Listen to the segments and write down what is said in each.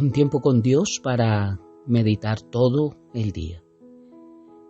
un tiempo con Dios para meditar todo el día.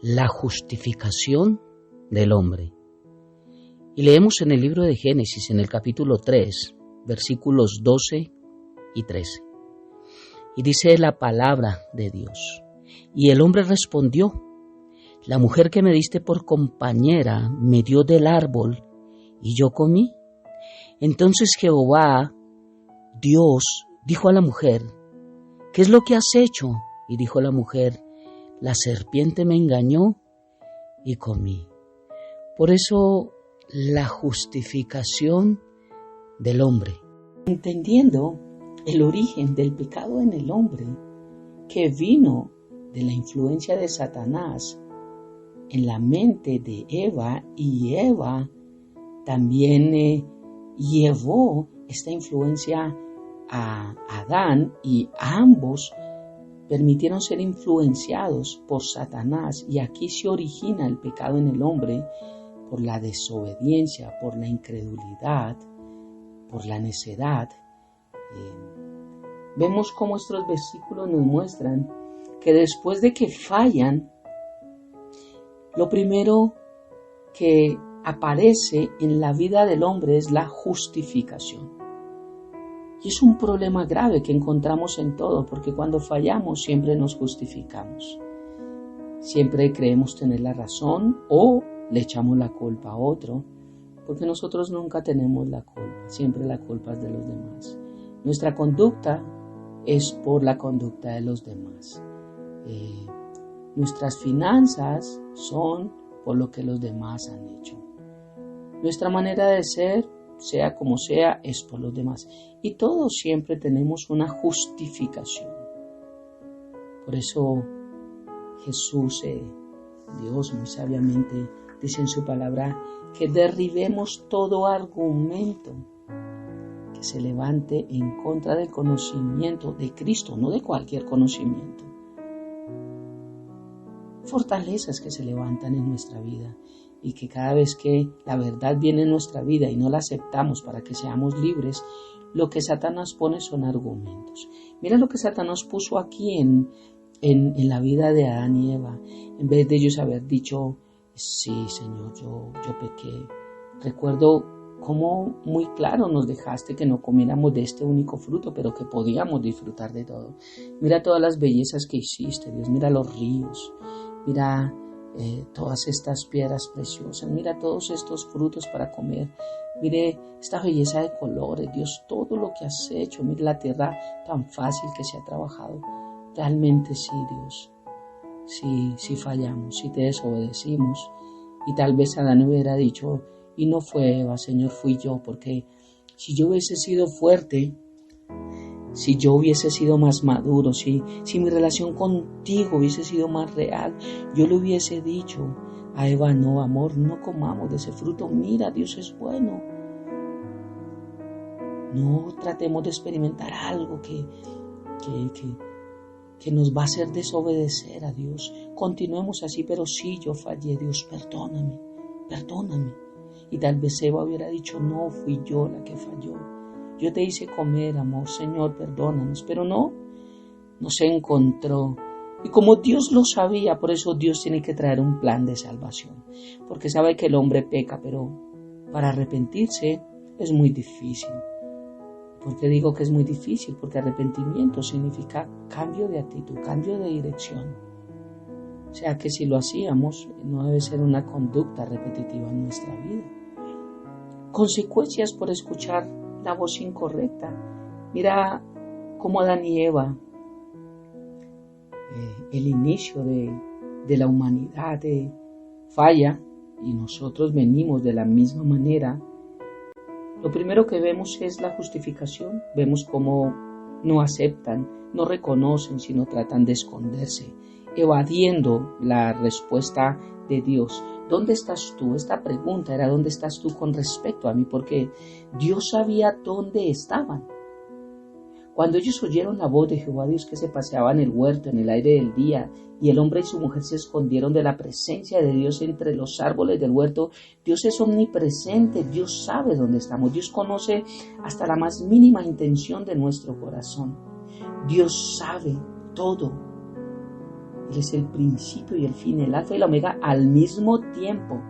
La justificación del hombre. Y leemos en el libro de Génesis, en el capítulo 3, versículos 12 y 13. Y dice la palabra de Dios: y el hombre respondió: la mujer que me diste por compañera me dio del árbol y yo comí. Entonces Jehová, Dios, dijo a la mujer: ¿qué es lo que has hecho? Y dijo la mujer: la serpiente me engañó y comí. Por eso la justificación del hombre. Entendiendo el origen del pecado en el hombre, que vino de la influencia de Satanás en la mente de Eva, y Eva también llevó esta influencia a Adán, y ambos permitieron ser influenciados por Satanás, y aquí se origina el pecado en el hombre por la desobediencia, por la incredulidad, por la necedad. Vemos cómo estos versículos nos muestran que después de que fallan, lo primero que aparece en la vida del hombre es la justificación. Y es un problema grave que encontramos en todo, porque cuando fallamos siempre nos justificamos. Siempre creemos tener la razón o le echamos la culpa a otro, porque nosotros nunca tenemos la culpa, siempre la culpa es de los demás. Nuestra conducta es por la conducta de los demás. Nuestras finanzas son por lo que los demás han hecho. Nuestra manera de ser, sea como sea, es por los demás. Y todos siempre tenemos una justificación. Por eso Jesús, Dios muy sabiamente, dice en su palabra que derribemos todo argumento que se levante en contra del conocimiento de Cristo, no de cualquier conocimiento. Fortalezas que se levantan en nuestra vida, y que cada vez que la verdad viene en nuestra vida y no la aceptamos para que seamos libres, lo que Satanás pone son argumentos. Mira lo que Satanás puso aquí en la vida de Adán y Eva. En vez de ellos haber dicho: sí, Señor, yo pequé. Recuerdo cómo muy claro nos dejaste que no comiéramos de este único fruto, pero que podíamos disfrutar de todo. Mira todas las bellezas que hiciste, Dios. Mira los ríos. Mira todas estas piedras preciosas. Mira todos estos frutos para comer. Mire esta belleza de colores, Dios, todo lo que has hecho. Mire la tierra tan fácil que se ha trabajado. Realmente sí, Dios. Sí fallamos, sí te desobedecimos. Y tal vez Adán hubiera dicho: y no fue Eva, Señor, fui yo, porque si yo hubiese sido fuerte, si yo hubiese sido más maduro, si mi relación contigo hubiese sido más real, yo le hubiese dicho a Eva: no, amor, no comamos de ese fruto, mira, Dios es bueno. No tratemos de experimentar algo que nos va a hacer desobedecer a Dios. Continuemos así, pero sí, yo fallé, Dios, perdóname. Y tal vez Eva hubiera dicho: no, fui yo la que falló. Yo te hice comer, amor, Señor, perdónanos. Pero no se encontró. Y como Dios lo sabía, por eso Dios tiene que traer un plan de salvación. Porque sabe que el hombre peca, pero para arrepentirse es muy difícil. ¿Por qué digo que es muy difícil? Porque arrepentimiento significa cambio de actitud, cambio de dirección. O sea que si lo hacíamos, no debe ser una conducta repetitiva en nuestra vida. Consecuencias por escuchar la voz incorrecta. Mira cómo Adán y Eva, el inicio de la humanidad falla, y nosotros venimos de la misma manera. Lo primero que vemos es la justificación. Vemos cómo no aceptan, no reconocen, sino tratan de esconderse, evadiendo la respuesta de Dios. ¿Dónde estás tú? Esta pregunta era: ¿dónde estás tú con respecto a mí? Porque Dios sabía dónde estaban. Cuando ellos oyeron la voz de Jehová Dios que se paseaba en el huerto en el aire del día, y el hombre y su mujer se escondieron de la presencia de Dios entre los árboles del huerto, Dios es omnipresente, Dios sabe dónde estamos, Dios conoce hasta la más mínima intención de nuestro corazón. Dios sabe todo. Él es el principio y el fin, el alfa y la omega al mismo tiempo.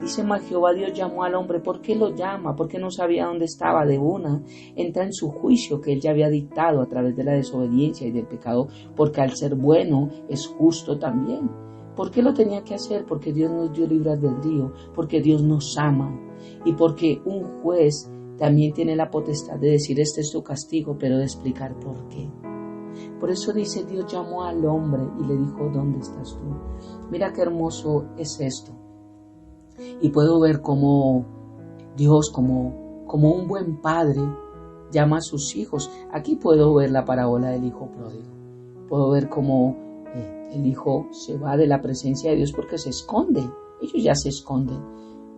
Dice más, Jehová Dios llamó al hombre. ¿Por qué lo llama? Porque no sabía dónde estaba. De una entra en su juicio que él ya había dictado a través de la desobediencia y del pecado, porque al ser bueno es justo también. ¿Por qué lo tenía que hacer? Porque Dios nos dio libre albedrío, porque Dios nos ama y porque un juez también tiene la potestad de decir este es tu castigo, pero de explicar por qué. Por eso dice, Dios llamó al hombre y le dijo, ¿dónde estás tú? Mira qué hermoso es esto. Y puedo ver cómo Dios, como un buen padre, llama a sus hijos. Aquí puedo ver la parábola del hijo pródigo. Puedo ver cómo el hijo se va de la presencia de Dios porque se esconde. Ellos ya se esconden.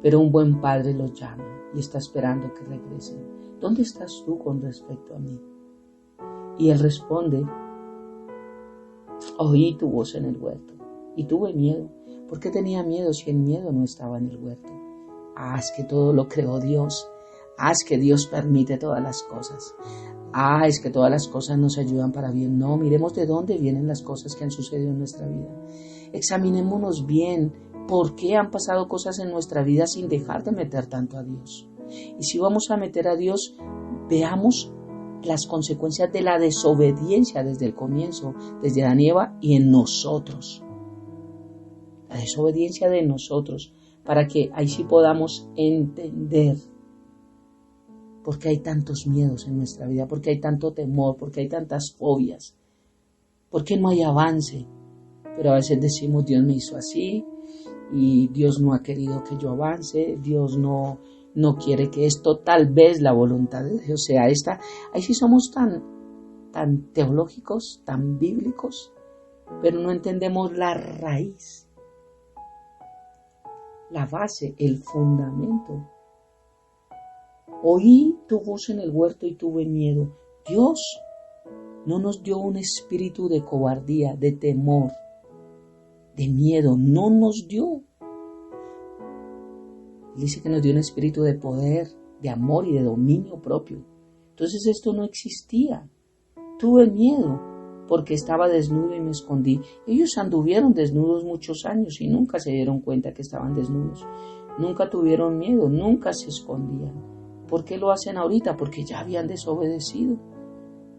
Pero un buen padre los llama y está esperando que regresen. ¿Dónde estás tú con respecto a mí? Y él responde, oí tu voz en el huerto y tuve miedo. ¿Por qué tenía miedo si el miedo no estaba en el huerto? Es que todo lo creó Dios. Es que Dios permite todas las cosas. Es que todas las cosas nos ayudan para bien. No, miremos de dónde vienen las cosas que han sucedido en nuestra vida. Examinémonos bien por qué han pasado cosas en nuestra vida sin dejar de meter tanto a Dios. Y si vamos a meter a Dios, veamos las consecuencias de la desobediencia desde el comienzo, desde Adán y Eva y en nosotros. La desobediencia de nosotros, para que ahí sí podamos entender por qué hay tantos miedos en nuestra vida, por qué hay tanto temor, por qué hay tantas fobias, por qué no hay avance. Pero a veces decimos, Dios me hizo así y Dios no ha querido que yo avance, Dios no quiere que esto, tal vez la voluntad de Dios sea esta. Ahí sí somos tan teológicos, tan bíblicos, pero no entendemos la raíz, la base, el fundamento. Oí tu voz en el huerto y tuve miedo. Dios no nos dio un espíritu de cobardía, de temor, de miedo. No nos dio. Él dice que nos dio un espíritu de poder, de amor y de dominio propio. Entonces esto no existía. Tuve miedo porque estaba desnudo y me escondí. Ellos anduvieron desnudos muchos años y nunca se dieron cuenta que estaban desnudos. Nunca tuvieron miedo, nunca se escondían. ¿Por qué lo hacen ahorita? Porque ya habían desobedecido,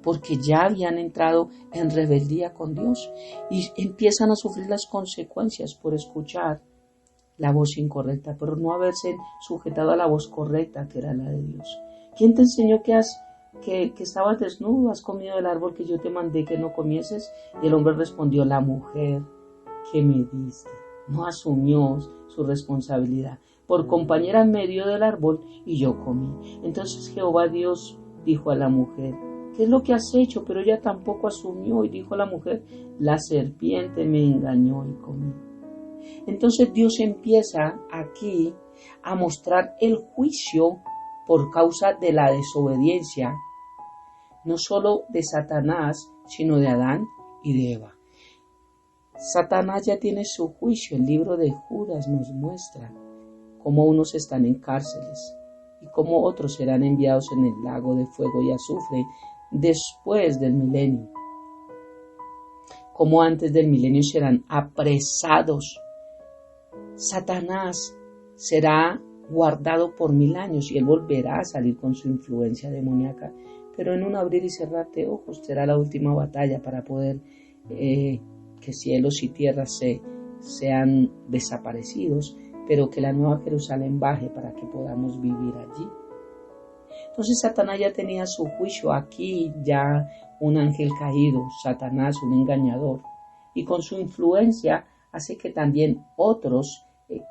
porque ya habían entrado en rebeldía con Dios y empiezan a sufrir las consecuencias por escuchar la voz incorrecta, por no haberse sujetado a la voz correcta que era la de Dios. ¿Quién te enseñó que estabas desnudo? ¿Has comido del árbol que yo te mandé que no comieses? Y el hombre respondió, la mujer que me diste. No asumió su responsabilidad. Por compañera en medio del árbol y yo comí. Entonces Jehová Dios dijo a la mujer, ¿qué es lo que has hecho? Pero ella tampoco asumió y dijo a la mujer, la serpiente me engañó y comí. Entonces Dios empieza aquí a mostrar el juicio por causa de la desobediencia, no solo de Satanás, sino de Adán y de Eva. Satanás ya tiene su juicio. El libro de Judas nos muestra cómo unos están en cárceles y cómo otros serán enviados en el lago de fuego y azufre después del milenio. Cómo antes del milenio serán apresados. Satanás será guardado por 1000 años y él volverá a salir con su influencia demoníaca. Pero en un abrir y cerrar de ojos será la última batalla para poder que cielos y tierras sean desaparecidos, pero que la nueva Jerusalén baje para que podamos vivir allí. Entonces Satanás ya tenía su juicio aquí, ya un ángel caído, Satanás, un engañador, y con su influencia hace que también otros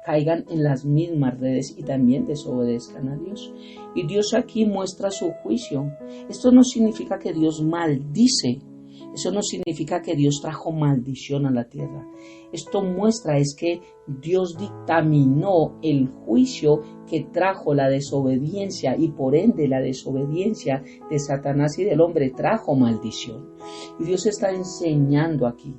caigan en las mismas redes y también desobedezcan a Dios. Y Dios aquí muestra su juicio. Esto no significa que Dios maldice. Eso no significa que Dios trajo maldición a la tierra. Esto muestra es que Dios dictaminó el juicio que trajo la desobediencia y por ende la desobediencia de Satanás y del hombre trajo maldición. Y Dios está enseñando aquí.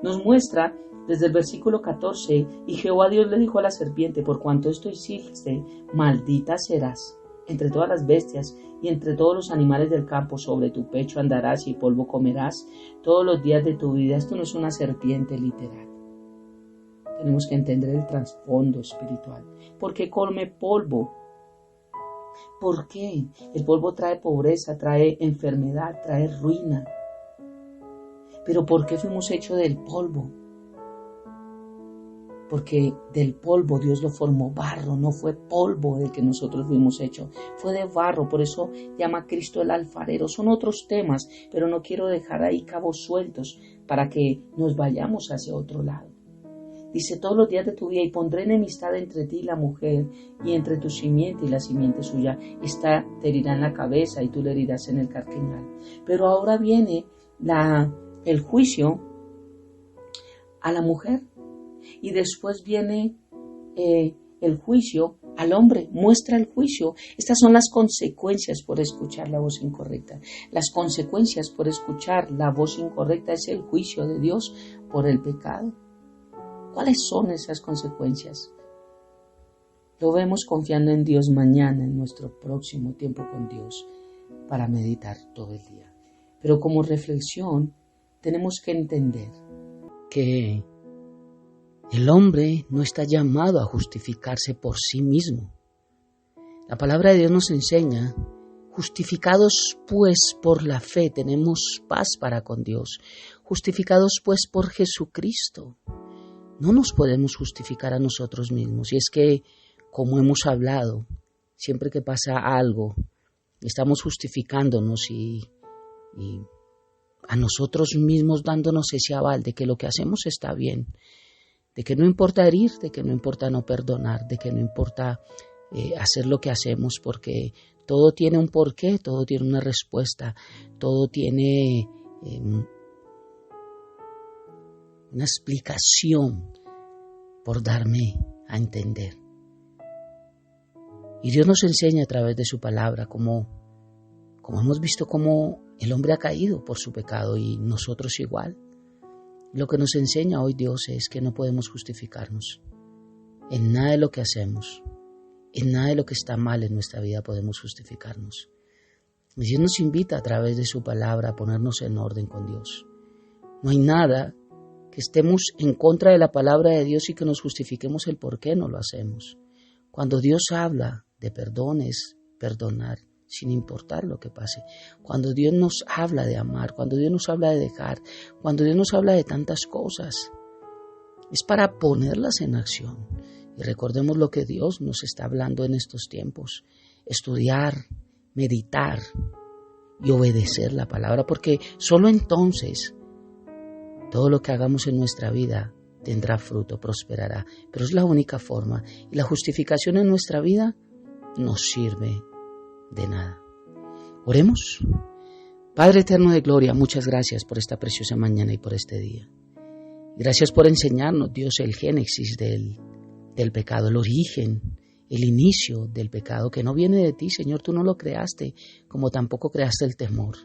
Nos muestra desde el versículo 14, y Jehová Dios le dijo a la serpiente, por cuanto esto hiciste, maldita serás entre todas las bestias y entre todos los animales del campo. Sobre tu pecho andarás y polvo comerás todos los días de tu vida. Esto no es una serpiente literal. Tenemos que entender el trasfondo espiritual. ¿Por qué come polvo? ¿Por qué? El polvo trae pobreza, trae enfermedad, trae ruina. ¿Pero por qué fuimos hechos del polvo? Porque del polvo Dios lo formó barro, no fue polvo del que nosotros fuimos hechos, fue de barro, por eso llama a Cristo el alfarero. Son otros temas, pero no quiero dejar ahí cabos sueltos para que nos vayamos hacia otro lado. Dice, todos los días de tu vida, y pondré enemistad entre ti y la mujer, y entre tu simiente y la simiente suya. Esta te herirá en la cabeza y tú le herirás en el carcañal. Pero ahora viene el juicio a la mujer, y después viene el juicio al hombre. Muestra el juicio. Estas son las consecuencias por escuchar la voz incorrecta. Las consecuencias por escuchar la voz incorrecta es el juicio de Dios por el pecado. ¿Cuáles son esas consecuencias? Lo vemos confiando en Dios mañana, en nuestro próximo tiempo con Dios, para meditar todo el día. Pero como reflexión, tenemos que entender que el hombre no está llamado a justificarse por sí mismo. La palabra de Dios nos enseña, justificados pues por la fe, tenemos paz para con Dios. Justificados pues por Jesucristo. No nos podemos justificar a nosotros mismos. Y es que, como hemos hablado, siempre que pasa algo, estamos justificándonos y a nosotros mismos dándonos ese aval de que lo que hacemos está bien, de que no importa herir, de que no importa no perdonar, de que no importa hacer lo que hacemos, porque todo tiene un porqué, todo tiene una respuesta, todo tiene una explicación por darme a entender. Y Dios nos enseña a través de su palabra como hemos visto cómo el hombre ha caído por su pecado y nosotros igual. Lo que nos enseña hoy Dios es que no podemos justificarnos. En nada de lo que hacemos, en nada de lo que está mal en nuestra vida podemos justificarnos. Y Dios nos invita a través de su palabra a ponernos en orden con Dios. No hay nada que estemos en contra de la palabra de Dios y que nos justifiquemos el por qué no lo hacemos. Cuando Dios habla de perdón es perdonar sin importar lo que pase. Cuando Dios nos habla de amar, cuando Dios nos habla de dejar, cuando Dios nos habla de tantas cosas, es para ponerlas en acción. Y recordemos lo que Dios nos está hablando en estos tiempos. Estudiar, meditar y obedecer la palabra, porque solo entonces todo lo que hagamos en nuestra vida tendrá fruto, prosperará. Pero es la única forma. Y la justificación en nuestra vida no sirve de nada. Oremos. Padre eterno de gloria, muchas gracias por esta preciosa mañana y por este día. Gracias por enseñarnos, Dios, el génesis del pecado, el origen, el inicio del pecado, que no viene de ti, Señor, tú no lo creaste, como tampoco creaste el temor.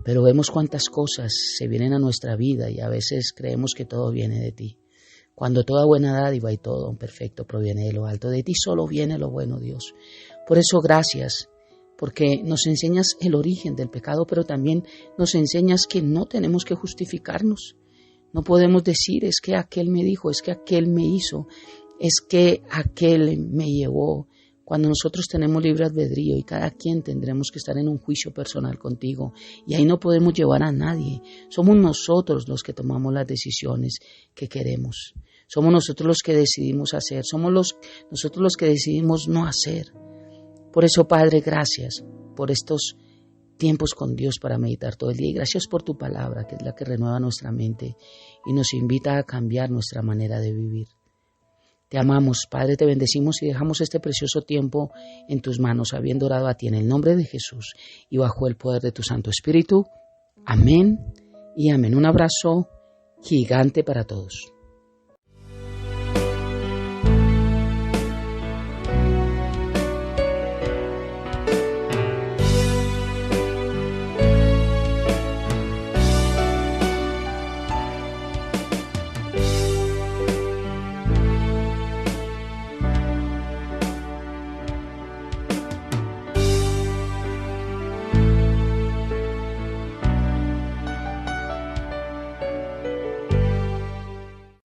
Pero vemos cuántas cosas se vienen a nuestra vida y a veces creemos que todo viene de ti. Cuando toda buena dádiva y todo don perfecto proviene de lo alto, de ti solo viene lo bueno, Dios. Por eso gracias, porque nos enseñas el origen del pecado, pero también nos enseñas que no tenemos que justificarnos. No podemos decir, es que aquel me dijo, es que aquel me hizo, es que aquel me llevó. Cuando nosotros tenemos libre albedrío y cada quien tendremos que estar en un juicio personal contigo y ahí no podemos llevar a nadie. Somos nosotros los que tomamos las decisiones que queremos. Somos nosotros los que decidimos hacer, somos nosotros los que decidimos no hacer. Por eso, Padre, gracias por estos tiempos con Dios para meditar todo el día y gracias por tu palabra, que es la que renueva nuestra mente y nos invita a cambiar nuestra manera de vivir. Te amamos, Padre, te bendecimos y dejamos este precioso tiempo en tus manos, habiendo orado a ti en el nombre de Jesús y bajo el poder de tu Santo Espíritu. Amén y amén. Un abrazo gigante para todos.